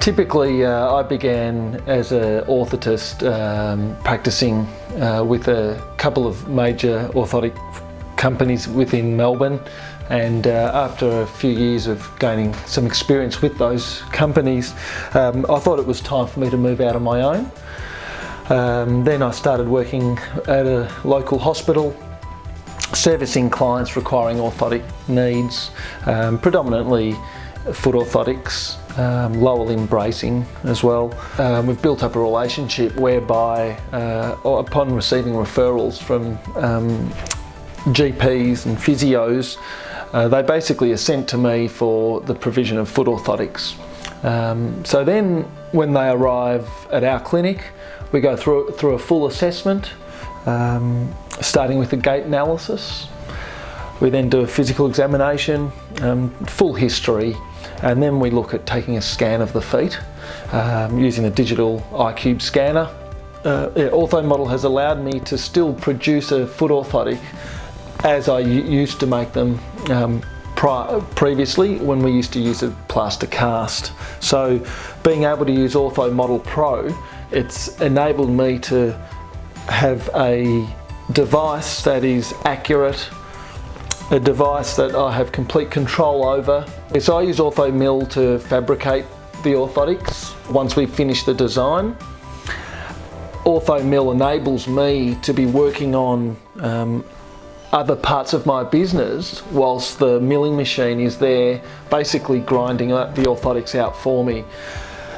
Typically, I began as an orthotist, practicing with a couple of major orthotic companies within Melbourne, and after a few years of gaining some experience with those companies, I thought it was time for me to move out on my own. Then I started working at a local hospital, servicing clients requiring orthotic needs, predominantly foot orthotics, lower limb bracing as well. We've built up a relationship whereby upon receiving referrals from GPs and physios, they basically are sent to me for the provision of foot orthotics. So then when they arrive at our clinic, we go through a full assessment, starting with the gait analysis. We then do a physical examination, full history, and then we look at taking a scan of the feet using a digital iCube scanner. Orthomodel has allowed me to still produce a foot orthotic as I used to make them previously, when we used to use a plaster cast. So being able to use Orthomodel Pro, it's enabled me to have a device that is accurate, a device that I have complete control over. So I use OrthoMill to fabricate the orthotics once we finish the design. OrthoMill enables me to be working on other parts of my business whilst the milling machine is there basically grinding the orthotics out for me.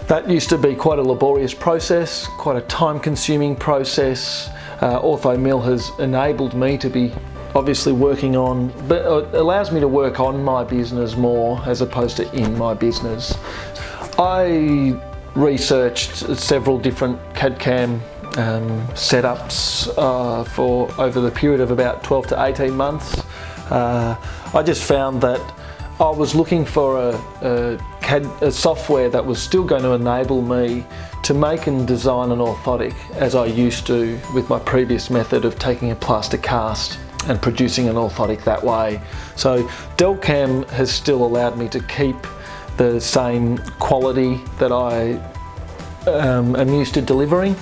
That used to be quite a laborious process, quite a time-consuming process. OrthoMill has enabled me to be obviously working on, but it allows me to work on my business more as opposed to in my business. I researched several different CAD/CAM setups for over the period of about 12 to 18 months. I just found that I was looking for a software that was still going to enable me to make and design an orthotic as I used to with my previous method of taking a plaster cast and producing an orthotic that way. So Delcam has still allowed me to keep the same quality that I am used to delivering,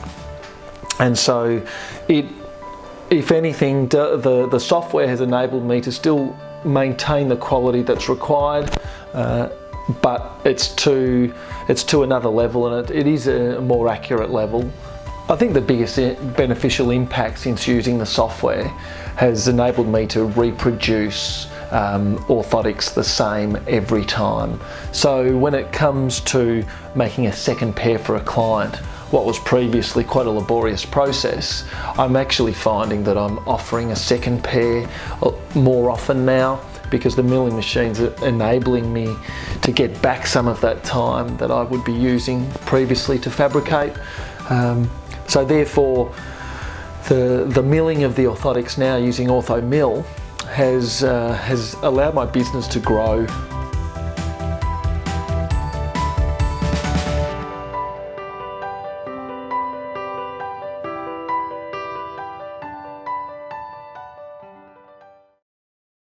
and so if anything, the software has enabled me to still maintain the quality that's required, but it's to another level, and it is a more accurate level. I think the biggest beneficial impact since using the software has enabled me to reproduce orthotics the same every time. So when it comes to making a second pair for a client, what was previously quite a laborious process, I'm actually finding that I'm offering a second pair more often now, because the milling machines are enabling me to get back some of that time that I would be using previously to fabricate. So therefore, the milling of the orthotics now using OrthoMill has allowed my business to grow.